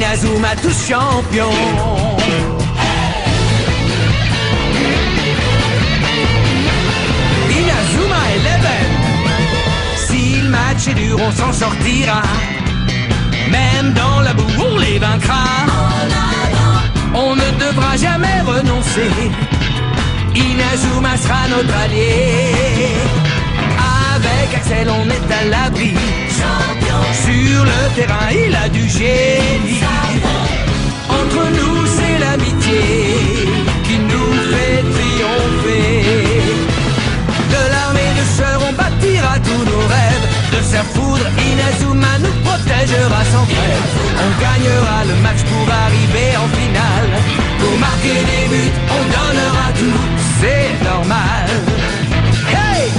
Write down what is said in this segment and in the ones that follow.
Inazuma tous champions. Inazuma Eleven. Si le match est dur, on s'en sortira. Même dans la boue, on les vaincra. On ne devra jamais renoncer. Inazuma sera notre allié. Avec Axel, on est à l'abri. Sur le terrain, il a du génie. Entre nous, c'est l'amitié qui nous fait triompher. De l'armée de sœurs, on bâtira tous nos rêves. De sa foudre, Inazuma nous protégera sans trêve. On gagnera le match pour arriver en finale. Pour marquer des buts, on donnera tout, c'est normal. Hey!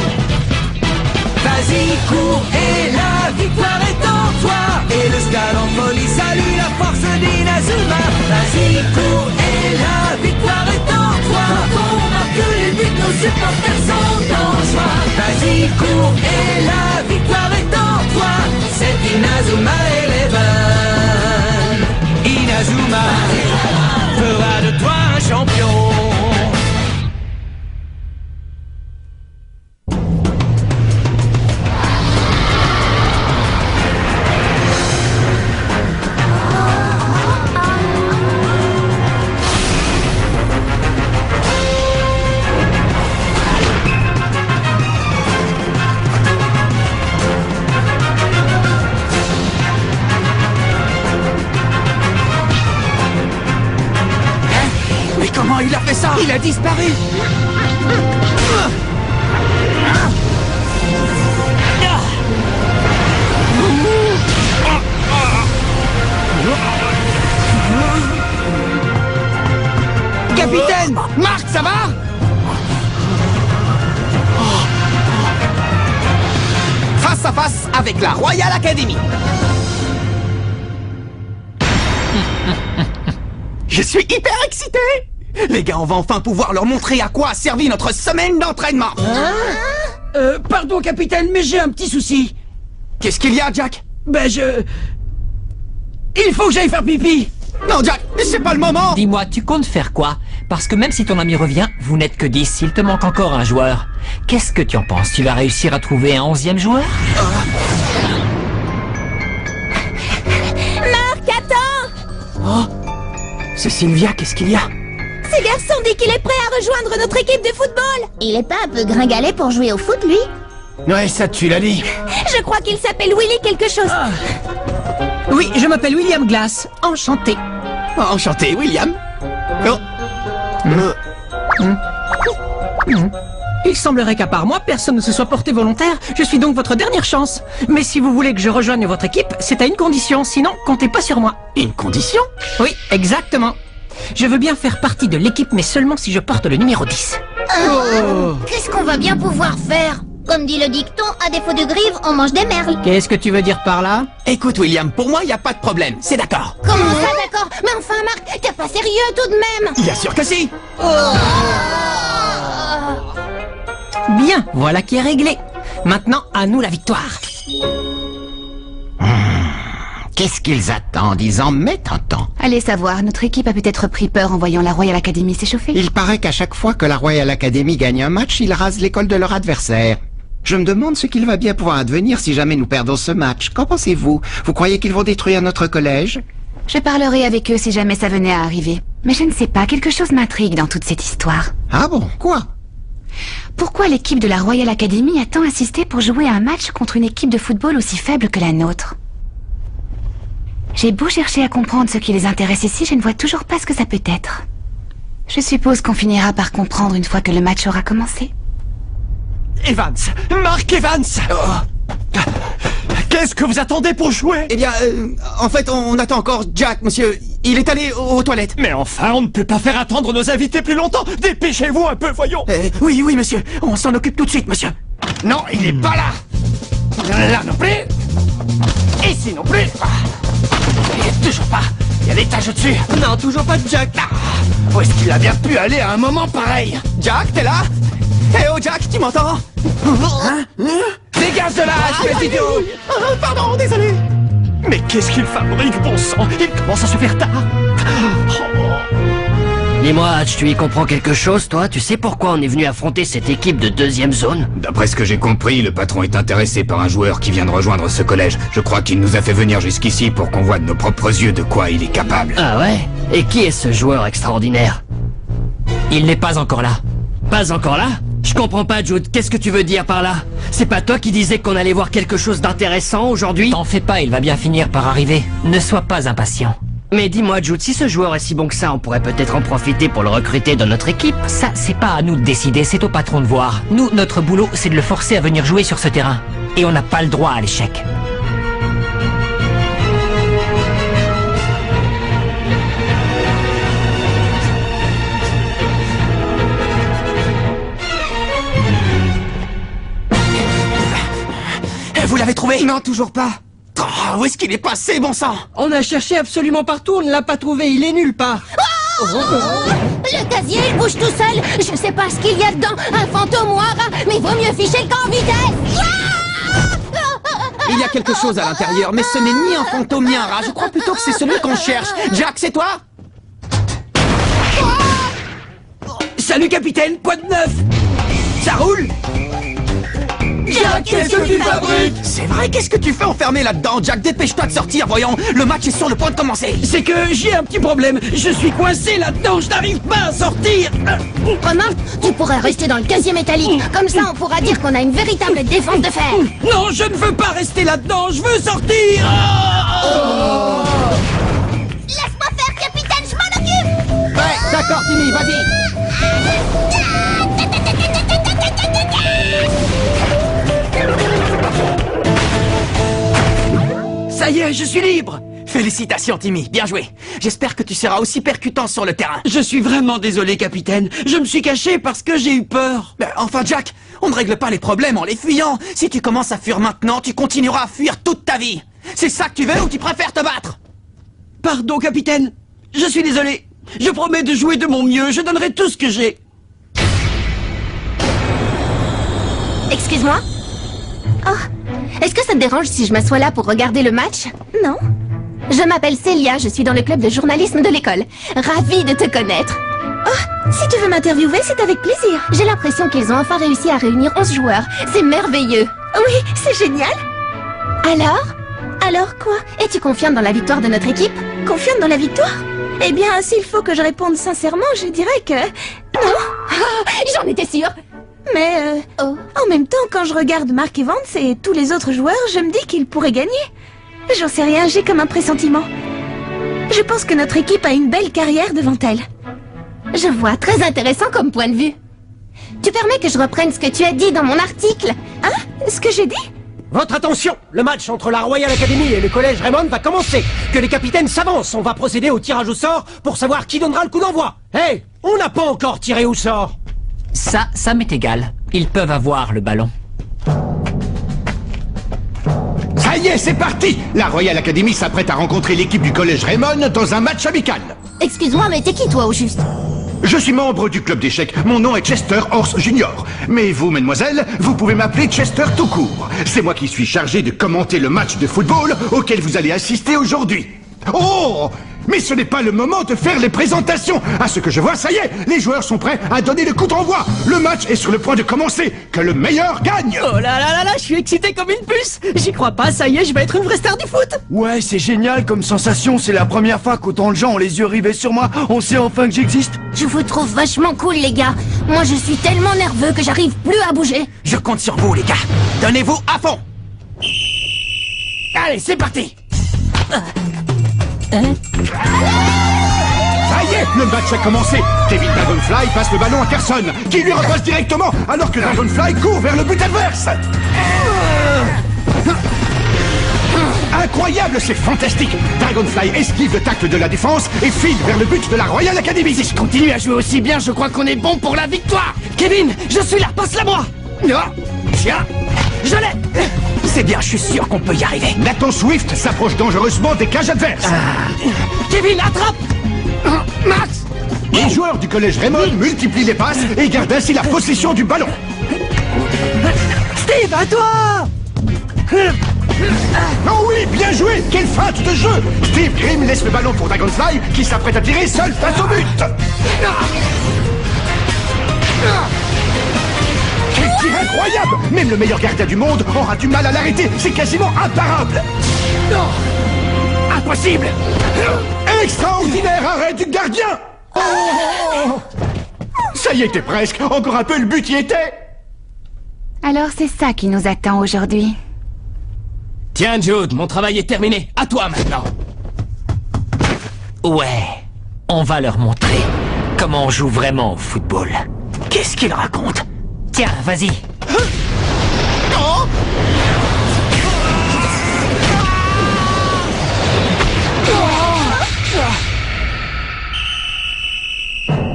Vas-y, cours et la victoire est en toi. Et le stade en folie salue la force d'Inazuma. Vas-y, cours et la victoire est en toi. Quand on marque les buts, nos supporters sont en joie. Vas-y, cours et la victoire est en toi. C'est Inazuma Eleven. Inazuma fera de toi un champion. Comment il a fait ça? Il a disparu. Capitaine! Marc, ça va? Face à face avec la Royal Academy. Je suis hyper excité! Les gars, on va enfin pouvoir leur montrer à quoi a servi notre semaine d'entraînement. Pardon, capitaine, mais j'ai un petit souci. Qu'est-ce qu'il y a, Jack? Il faut que j'aille faire pipi. Non, Jack, c'est pas le moment. Dis-moi, tu comptes faire quoi? Parce que même si ton ami revient, vous n'êtes que 10, il te manque encore un joueur. Qu'est-ce que tu en penses? Tu vas réussir à trouver un 11e joueur? Marc, attends! Oh, c'est Sylvia, qu'est-ce qu'il y a? Ce garçon dit qu'il est prêt à rejoindre notre équipe de football. Il est pas un peu gringalet pour jouer au foot, lui? Ouais, ça tu l'as dit. Je crois qu'il s'appelle Willy quelque chose. Oui, je m'appelle William Glass. Enchanté. Enchanté, William. Oh. Il semblerait qu'à part moi, personne ne se soit porté volontaire. Je suis donc votre dernière chance. Mais si vous voulez que je rejoigne votre équipe, c'est à une condition. Sinon, comptez pas sur moi. Une condition? Oui, exactement. Je veux bien faire partie de l'équipe, mais seulement si je porte le numéro 10. Qu'est-ce qu'on va bien pouvoir faire? Comme dit le dicton, à défaut de grives, on mange des merles. Qu'est-ce que tu veux dire par là? Écoute, William, pour moi, y a pas de problème. C'est d'accord. Comment ça, d'accord? Mais enfin, Marc, t'es pas sérieux tout de même? Bien sûr que si. Bien, voilà qui est réglé. Maintenant, à nous la victoire. Qu'est-ce qu'ils attendent? Ils en mettent un temps. Allez savoir, notre équipe a peut-être pris peur en voyant la Royal Academy s'échauffer. Il paraît qu'à chaque fois que la Royal Academy gagne un match, ils rasent l'école de leur adversaire. Je me demande ce qu'il va bien pouvoir advenir si jamais nous perdons ce match. Qu'en pensez-vous? Vous croyez qu'ils vont détruire notre collège? Je parlerai avec eux si jamais ça venait à arriver. Mais je ne sais pas, quelque chose m'intrigue dans toute cette histoire. Ah bon? Quoi? Pourquoi l'équipe de la Royal Academy a tant insisté pour jouer un match contre une équipe de football aussi faible que la nôtre? J'ai beau chercher à comprendre ce qui les intéresse ici, je ne vois toujours pas ce que ça peut être. Je suppose qu'on finira par comprendre une fois que le match aura commencé. Evans! Mark Evans! Qu'est-ce que vous attendez pour jouer? Eh bien, en fait, on attend encore Jack, monsieur. Il est allé aux toilettes. Mais enfin, on ne peut pas faire attendre nos invités plus longtemps. Dépêchez-vous un peu, voyons. Oui, monsieur. On s'en occupe tout de suite, monsieur. Non, il n'est pas là. Là non plus. Ici non plus. Toujours pas. Il y a l'étage au-dessus. Non, toujours pas de Jack. Où est-ce qu'il a bien pu aller à un moment pareil? Jack, t'es là? Eh oh, Jack, tu m'entends? Dégage de là, espèce d'idiot! Pardon, désolé. Mais qu'est-ce qu'il fabrique, bon sang? Il commence à se faire tard. Dis-moi, Hatch, tu y comprends quelque chose, toi? Tu sais pourquoi on est venu affronter cette équipe de deuxième zone? D'après ce que j'ai compris, le patron est intéressé par un joueur qui vient de rejoindre ce collège. Je crois qu'il nous a fait venir jusqu'ici pour qu'on voie de nos propres yeux de quoi il est capable. Ah ouais? Et qui est ce joueur extraordinaire? Il n'est pas encore là. Pas encore là? Je comprends pas, Jude. Qu'est-ce que tu veux dire par là? C'est pas toi qui disais qu'on allait voir quelque chose d'intéressant aujourd'hui? T'en fais pas, il va bien finir par arriver. Ne sois pas impatient. Mais dis-moi, Jude, si ce joueur est si bon que ça, on pourrait peut-être en profiter pour le recruter dans notre équipe. Ça, c'est pas à nous de décider, c'est au patron de voir. Nous, notre boulot, c'est de le forcer à venir jouer sur ce terrain. Et on n'a pas le droit à l'échec. Vous l'avez trouvé? Non, toujours pas. Oh, où est-ce qu'il est passé, bon sang? On a cherché absolument partout, on ne l'a pas trouvé, il est nulle part. Le casier, il bouge tout seul. Je sais pas ce qu'il y a dedans, un fantôme ou un rat, mais vaut mieux ficher le camp en vitesse. Il y a quelque chose à l'intérieur, mais ce n'est ni un fantôme ni un rat. Je crois plutôt que c'est celui qu'on cherche. Jack, c'est toi? Salut, capitaine, quoi de neuf? Ça roule? Jack, qu'est-ce que tu fabriques? C'est vrai, qu'est-ce que tu fais enfermé là-dedans, Jack? Dépêche-toi de sortir, voyons. Le match est sur le point de commencer. C'est que j'ai un petit problème. Je suis coincé là-dedans, je n'arrive pas à sortir. Romain, tu pourrais rester dans le casier métallique. Comme ça, on pourra dire qu'on a une véritable défense de fer. Non, je ne veux pas rester là-dedans, je veux sortir. Laisse-moi faire, capitaine, je m'en occupe. Ouais, d'accord, Timmy, vas-y. Ça y est, je suis libre. Félicitations, Timmy, bien joué. J'espère que tu seras aussi percutant sur le terrain. Je suis vraiment désolé, capitaine. Je me suis caché parce que j'ai eu peur. Enfin, Jack, on ne règle pas les problèmes en les fuyant. Si tu commences à fuir maintenant, tu continueras à fuir toute ta vie. C'est ça que tu veux ou tu préfères te battre? Pardon, capitaine. Je suis désolé. Je promets de jouer de mon mieux. Je donnerai tout ce que j'ai. Excuse-moi? Oh, est-ce que ça te dérange si je m'assois là pour regarder le match? Non. Je m'appelle Célia, je suis dans le club de journalisme de l'école. Ravie de te connaître. Oh, si tu veux m'interviewer, c'est avec plaisir. J'ai l'impression qu'ils ont enfin réussi à réunir 11 joueurs. C'est merveilleux. Oui, c'est génial. Alors? Alors quoi? Es-tu confiante dans la victoire de notre équipe? Confiante dans la victoire? Eh bien, s'il faut que je réponde sincèrement, je dirais que... Non. J'en étais sûre. Mais en même temps, quand je regarde Mark Evans et tous les autres joueurs, je me dis qu'ils pourraient gagner. J'en sais rien, j'ai comme un pressentiment. Je pense que notre équipe a une belle carrière devant elle. Je vois, très intéressant comme point de vue. Tu permets que je reprenne ce que tu as dit dans mon article? Hein? Ce que j'ai dit? Votre attention! Le match entre la Royal Academy et le collège Raymond va commencer. Que les capitaines s'avancent. On va procéder au tirage au sort pour savoir qui donnera le coup d'envoi. Hey! On n'a pas encore tiré au sort. Ça m'est égal. Ils peuvent avoir le ballon. Ça y est, c'est parti! La Royal Academy s'apprête à rencontrer l'équipe du collège Raymond dans un match amical. Excuse-moi, mais t'es qui toi au juste? Je suis membre du club d'échecs. Mon nom est Chester Horse Junior. Mais vous, mesdemoiselles, vous pouvez m'appeler Chester tout court. C'est moi qui suis chargé de commenter le match de football auquel vous allez assister aujourd'hui. Oh! Mais ce n'est pas le moment de faire les présentations. À ce que je vois, ça y est, les joueurs sont prêts à donner le coup d'envoi. Le match est sur le point de commencer. Que le meilleur gagne. Oh là là là là, je suis excité comme une puce. J'y crois pas, ça y est, je vais être une vraie star du foot. Ouais, c'est génial comme sensation. C'est la première fois qu'autant de gens ont les yeux rivés sur moi. On sait enfin que j'existe. Je vous trouve vachement cool, les gars. Moi, je suis tellement nerveux que j'arrive plus à bouger. Je compte sur vous, les gars. Donnez-vous à fond. Allez, c'est parti. Ça y est, le match a commencé. Kevin Dragonfly passe le ballon à Carson, qui lui repasse directement, alors que Dragonfly court vers le but adverse. Incroyable, c'est fantastique. Dragonfly esquive le tacle de la défense et file vers le but de la Royal Academy. Si je continue à jouer aussi bien, je crois qu'on est bon pour la victoire. Kevin, je suis là, passe-la moi. Tiens, je l'ai. C'est bien, je suis sûr qu'on peut y arriver. Nathan Swift s'approche dangereusement des cages adverses. Kevin, attrape. Max. Les joueurs du collège Raymond multiplient les passes et gardent ainsi la possession du ballon. Steve, à toi. Oh oui, bien joué! Quelle feinte de jeu! Steve Grimm laisse le ballon pour Dragonfly, qui s'apprête à tirer seul face au but! Quel tir incroyable! Même le meilleur gardien du monde aura du mal à l'arrêter, c'est quasiment imparable! Impossible! Extraordinaire arrêt du gardien! Oh! Ça y était presque, encore un peu le but y était! Alors c'est ça qui nous attend aujourd'hui. Tiens, Jude, mon travail est terminé. À toi maintenant. Ouais, on va leur montrer comment on joue vraiment au football. Qu'est-ce qu'ils racontent? Tiens, vas-y.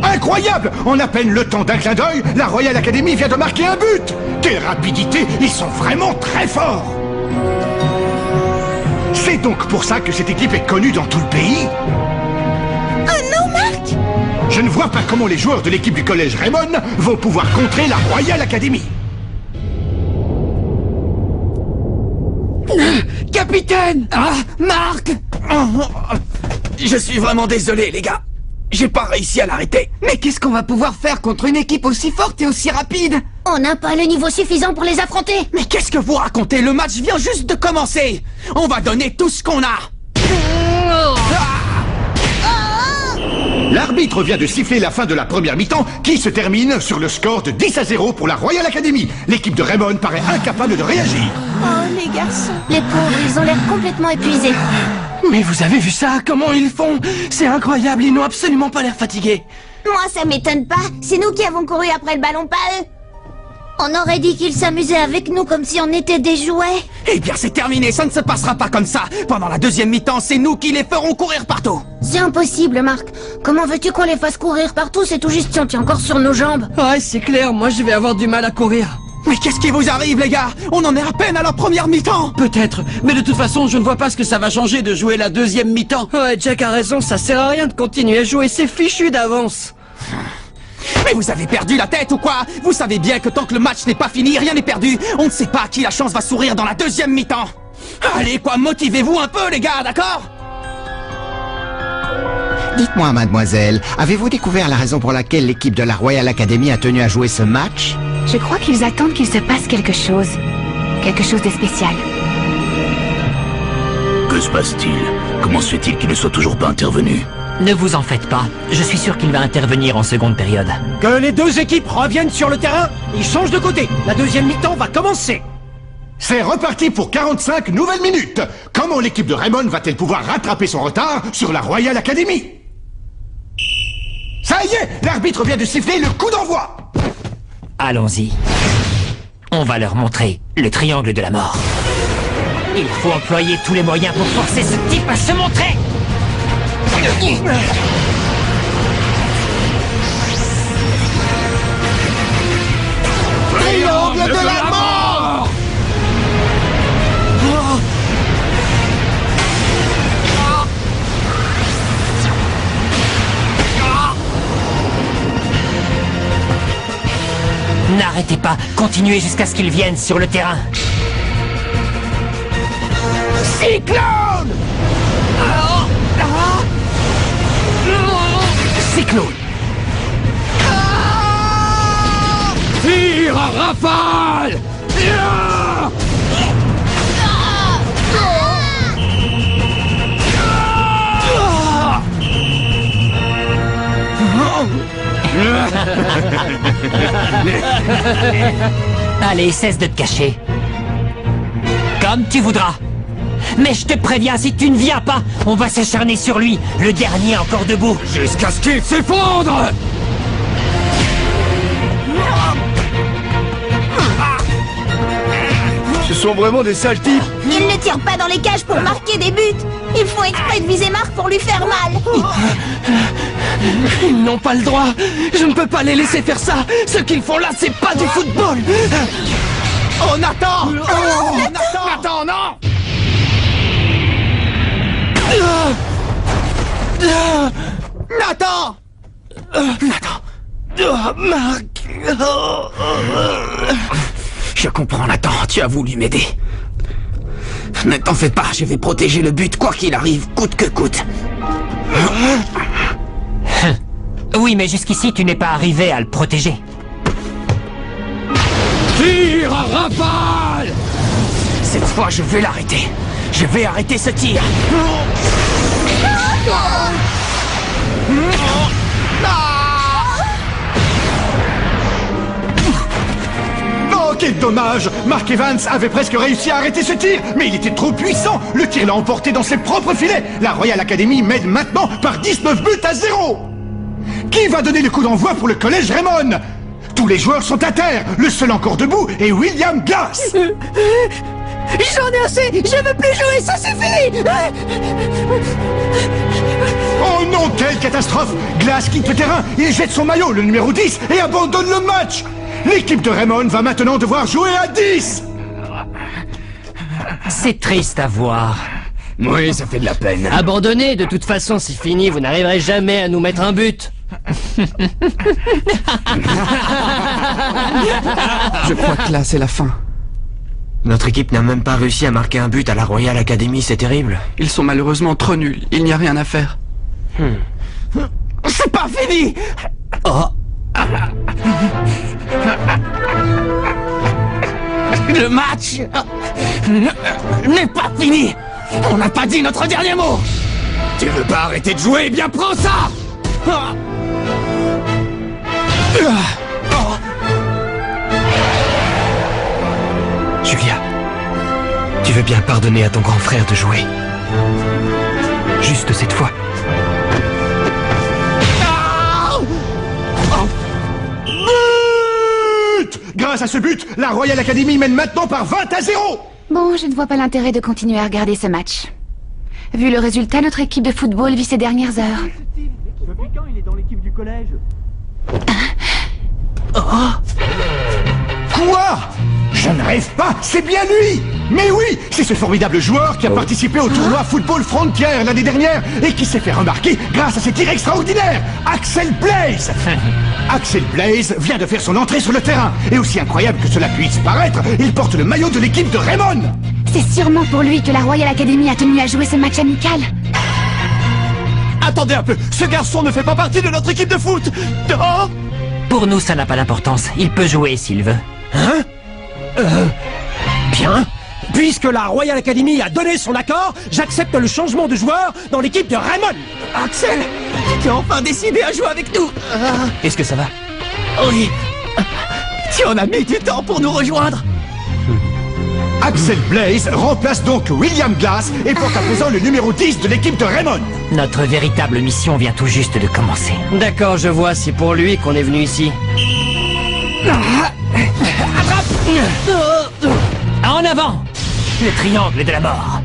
Incroyable! En à peine le temps d'un clin d'œil, la Royal Academy vient de marquer un but! Quelle rapidité! Ils sont vraiment très forts! C'est donc pour ça que cette équipe est connue dans tout le pays? Oh non, Marc! Je ne vois pas comment les joueurs de l'équipe du collège Raymond vont pouvoir contrer la Royal Academy. Capitaine! Ah, Marc! Je suis vraiment désolé, les gars. J'ai pas réussi à l'arrêter. Mais qu'est-ce qu'on va pouvoir faire contre une équipe aussi forte et aussi rapide? On n'a pas le niveau suffisant pour les affronter. Mais qu'est-ce que vous racontez? Le match vient juste de commencer. On va donner tout ce qu'on a. L'arbitre vient de siffler la fin de la première mi-temps qui se termine sur le score de 10-0 pour la Royal Academy. L'équipe de Raymond paraît incapable de réagir. Oh, les garçons. Les pauvres, ils ont l'air complètement épuisés. Mais vous avez vu ça? Comment ils font? C'est incroyable, ils n'ont absolument pas l'air fatigués. Moi, ça m'étonne pas. C'est nous qui avons couru après le ballon, pas eux. On aurait dit qu'ils s'amusaient avec nous comme si on était des jouets. Eh bien, c'est terminé, ça ne se passera pas comme ça. Pendant la deuxième mi-temps, c'est nous qui les ferons courir partout. C'est impossible, Marc. Comment veux-tu qu'on les fasse courir partout? C'est tout juste si on tient encore sur nos jambes. Ouais, c'est clair, moi je vais avoir du mal à courir. Mais qu'est-ce qui vous arrive, les gars? On en est à peine à la première mi-temps. Peut-être, mais de toute façon, je ne vois pas ce que ça va changer de jouer la deuxième mi-temps. Ouais, Jack a raison, ça sert à rien de continuer à jouer, c'est fichu d'avance. Mais vous avez perdu la tête ou quoi? Vous savez bien que tant que le match n'est pas fini, rien n'est perdu. On ne sait pas à qui la chance va sourire dans la deuxième mi-temps. Allez, quoi, motivez-vous un peu, les gars, d'accord? Dites-moi, mademoiselle, avez-vous découvert la raison pour laquelle l'équipe de la Royal Academy a tenu à jouer ce match? Je crois qu'ils attendent qu'il se passe quelque chose. Quelque chose de spécial. Que se passe-t-il? Comment se fait-il qu'il ne soit toujours pas intervenu? Ne vous en faites pas, je suis sûr qu'il va intervenir en seconde période. Que les deux équipes reviennent sur le terrain, ils changent de côté. La deuxième mi-temps va commencer. C'est reparti pour 45 nouvelles minutes. Comment l'équipe de Raymond va-t-elle pouvoir rattraper son retard sur la Royal Academy? Ça y est, l'arbitre vient de siffler le coup d'envoi. Allons-y. On va leur montrer le triangle de la mort. Il faut employer tous les moyens pour forcer ce type à se montrer. Triangle de la mort! N'arrêtez pas, continuez jusqu'à ce qu'ils viennent sur le terrain. Cyclone! Cyclone! Tire à rafale! Allez, cesse de te cacher. Comme tu voudras. Mais je te préviens, si tu ne viens pas, on va s'acharner sur lui, le dernier encore debout. Jusqu'à ce qu'il s'effondre! Ce sont vraiment des sales types. Ils ne tirent pas dans les cages pour marquer des buts. Ils font exprès de viser Marc pour lui faire mal. Ils n'ont pas le droit. Je ne peux pas les laisser faire ça. Ce qu'ils font là, c'est pas du football. Oh, Nathan! Oh, Nathan, non! Nathan! Nathan! Marc! Je comprends, Nathan. Tu as voulu m'aider. Ne t'en fais pas, je vais protéger le but quoi qu'il arrive, coûte que coûte. Oui, mais jusqu'ici, tu n'es pas arrivé à le protéger. Tire à rafale! Cette fois, je vais l'arrêter. Je vais arrêter ce tir. Oh, quel dommage! Mark Evans avait presque réussi à arrêter ce tir, mais il était trop puissant. Le tir l'a emporté dans ses propres filets. La Royal Academy mène maintenant par 19 buts à 0. Qui va donner le coup d'envoi pour le collège Raymond? Tous les joueurs sont à terre. Le seul encore debout est William Glass. J'en ai assez! Je veux plus jouer, ça suffit! Oh non, quelle catastrophe! Glass quitte le terrain, il jette son maillot, le numéro 10, et abandonne le match. L'équipe de Raymond va maintenant devoir jouer à 10. C'est triste à voir. Oui, ça fait de la peine. Abandonnez, de toute façon, c'est fini, vous n'arriverez jamais à nous mettre un but. Je crois que là, c'est la fin. Notre équipe n'a même pas réussi à marquer un but à la Royal Academy, c'est terrible. Ils sont malheureusement trop nuls, il n'y a rien à faire. C'est pas fini! Oh. Le match n'est pas fini! On n'a pas dit notre dernier mot! Tu veux pas arrêter de jouer? Eh bien, prends ça! Julia, tu veux bien pardonner à ton grand frère de jouer? Juste cette fois. But! Grâce à ce but, la Royal Academy mène maintenant par 20 à 0. Bon, je ne vois pas l'intérêt de continuer à regarder ce match. Vu le résultat, notre équipe de football vit ses dernières heures. Depuis quand il est dans l'équipe du collège? Quoi? Je ne rêve pas, c'est bien lui! Mais oui, c'est ce formidable joueur qui a participé au tournoi Football Frontier l'année dernière et qui s'est fait remarquer grâce à ses tirs extraordinaires, Axel Blaze. Axel Blaze vient de faire son entrée sur le terrain, et aussi incroyable que cela puisse paraître, il porte le maillot de l'équipe de Raymond. C'est sûrement pour lui que la Royal Academy a tenu à jouer ce match amical. Attendez un peu, ce garçon ne fait pas partie de notre équipe de foot. Oh! Pour nous, ça n'a pas d'importance. Il peut jouer s'il veut. Hein? Bien. Puisque la Royal Academy a donné son accord, j'accepte le changement de joueur dans l'équipe de Raymond. Axel, tu as enfin décidé à jouer avec nous. Est-ce que ça va? Oui. Tu en as mis du temps pour nous rejoindre. Axel Blaze remplace donc William Glass et porte à présent le numéro 10 de l'équipe de Raymond. Notre véritable mission vient tout juste de commencer. D'accord, je vois, c'est pour lui qu'on est venu ici. En avant! Le triangle de la mort.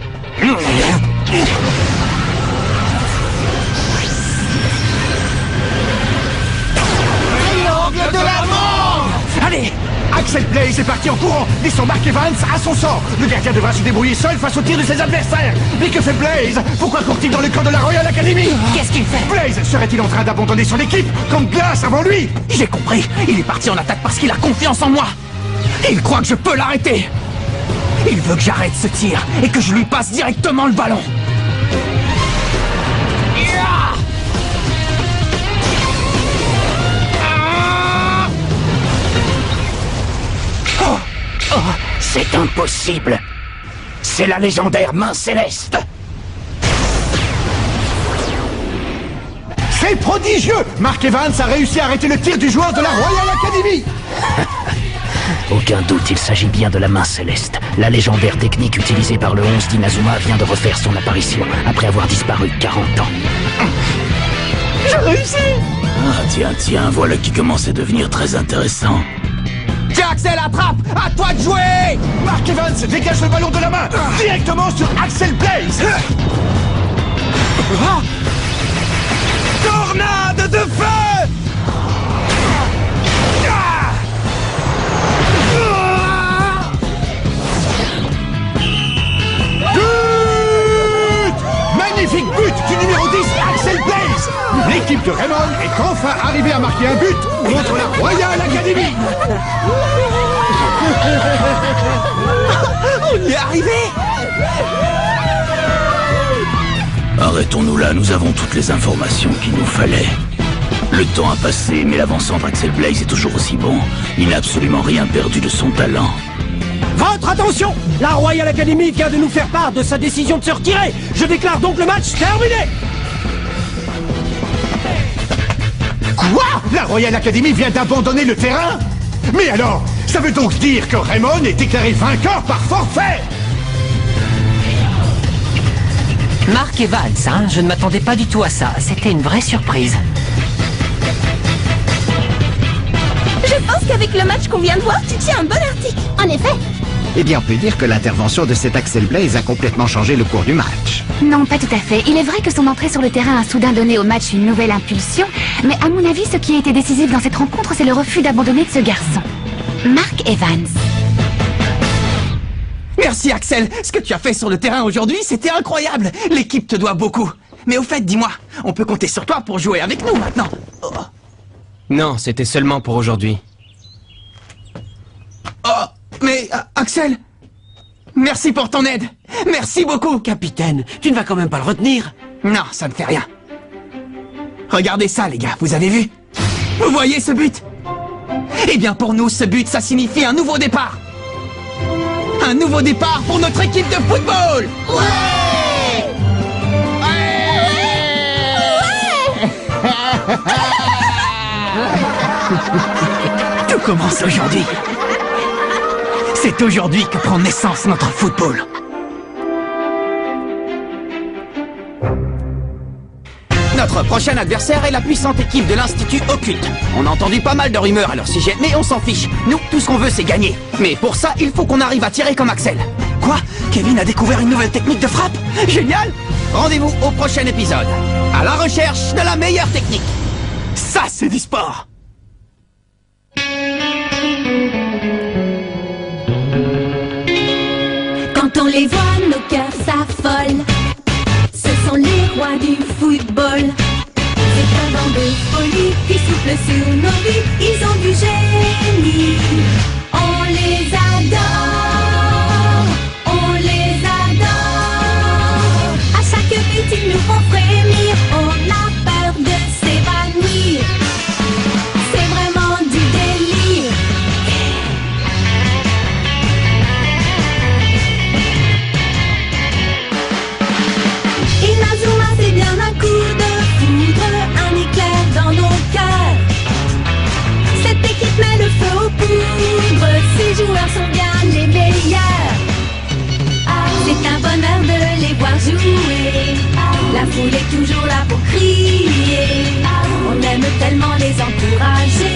Triangle de la mort! Allez! Axel Blaze est parti en courant, laissant Mark Evans à son sort. Le gardien devra se débrouiller seul face au tir de ses adversaires. Mais que fait Blaze? Pourquoi court-il dans le camp de la Royal Academy? Qu'est-ce qu'il fait? Blaze serait-il en train d'abandonner son équipe comme Glass avant lui? J'ai compris, il est parti en attaque parce qu'il a confiance en moi. Il croit que je peux l'arrêter. Il veut que j'arrête ce tir et que je lui passe directement le ballon. Oh, c'est impossible. C'est la légendaire main céleste. C'est prodigieux! Mark Evans a réussi à arrêter le tir du joueur de la Royal Academy. Aucun doute, il s'agit bien de la main céleste. La légendaire technique utilisée par le 11 d'Inazuma vient de refaire son apparition après avoir disparu 40 ans. J'ai réussi! Ah tiens, voilà qui commence à devenir très intéressant. Tiens Axel, attrape! À toi de jouer! Mark Evans dégage le ballon de la main directement sur Axel Blaze. Tornade de feu! But! Magnifique but du numéro 10, Axel Blaze. L'équipe de Raymond est enfin arrivée à marquer un but contre la Royal Academy. On y est arrivé! arrêtons-nous là, nous avons toutes les informations qu'il nous fallait. Le temps a passé, mais l'avant-centre Axel Blaze est toujours aussi bon. Il n'a absolument rien perdu de son talent. Votre attention! La Royal Academy vient de nous faire part de sa décision de se retirer. Je déclare donc le match terminé. Quoi? La Royal Academy vient d'abandonner le terrain? Mais alors, ça veut donc dire que Raymond est déclaré vainqueur par forfait? Mark Evans, hein? Je ne m'attendais pas du tout à ça. C'était une vraie surprise. Je pense qu'avec le match qu'on vient de voir, tu tiens un bon article. En effet. Eh bien, on peut dire que l'intervention de cet Axel Blaze a complètement changé le cours du match. Non, pas tout à fait. Il est vrai que son entrée sur le terrain a soudain donné au match une nouvelle impulsion, mais à mon avis, ce qui a été décisif dans cette rencontre, c'est le refus d'abandonner de ce garçon. Mark Evans. Merci Axel, ce que tu as fait sur le terrain aujourd'hui, c'était incroyable. L'équipe te doit beaucoup. Mais au fait, dis-moi, on peut compter sur toi pour jouer avec nous maintenant. Oh. Non, c'était seulement pour aujourd'hui. Oh, mais Axel, merci pour ton aide. Merci beaucoup. Capitaine, tu ne vas quand même pas le retenir? Non, ça ne fait rien. Regardez ça, les gars, vous avez vu? Vous voyez ce but? Eh bien, pour nous, ce but, ça signifie un nouveau départ. Un nouveau départ pour notre équipe de football. Ouais! Tout commence aujourd'hui. C'est aujourd'hui que prend naissance notre football. Notre prochain adversaire est la puissante équipe de l'Institut Occulte. On a entendu pas mal de rumeurs à leur sujet, mais on s'en fiche. Nous, tout ce qu'on veut, c'est gagner. Mais pour ça, il faut qu'on arrive à tirer comme Axel. Quoi? Kevin a découvert une nouvelle technique de frappe? Génial! Rendez-vous au prochain épisode. À la recherche de la meilleure technique. Ça, c'est du sport! Quand on les voit, nos cœurs s'affolent. Ce sont les rois du football. C'est un vent de folie qui souffle sur nos vies. Ils ont du génie. On les adore. On les adore. À chaque but, ils nous font frémir. On a peur de s'évanouir. C'est vraiment du délire. Inazuma, c'est bien un coup de foudre, un éclair dans nos cœurs. Cette équipe met le feu aux poudres, ces joueurs sont bien les meilleurs. C'est un bonheur de les voir jouer, la foule est toujours là pour crier. On aime tellement les encourager.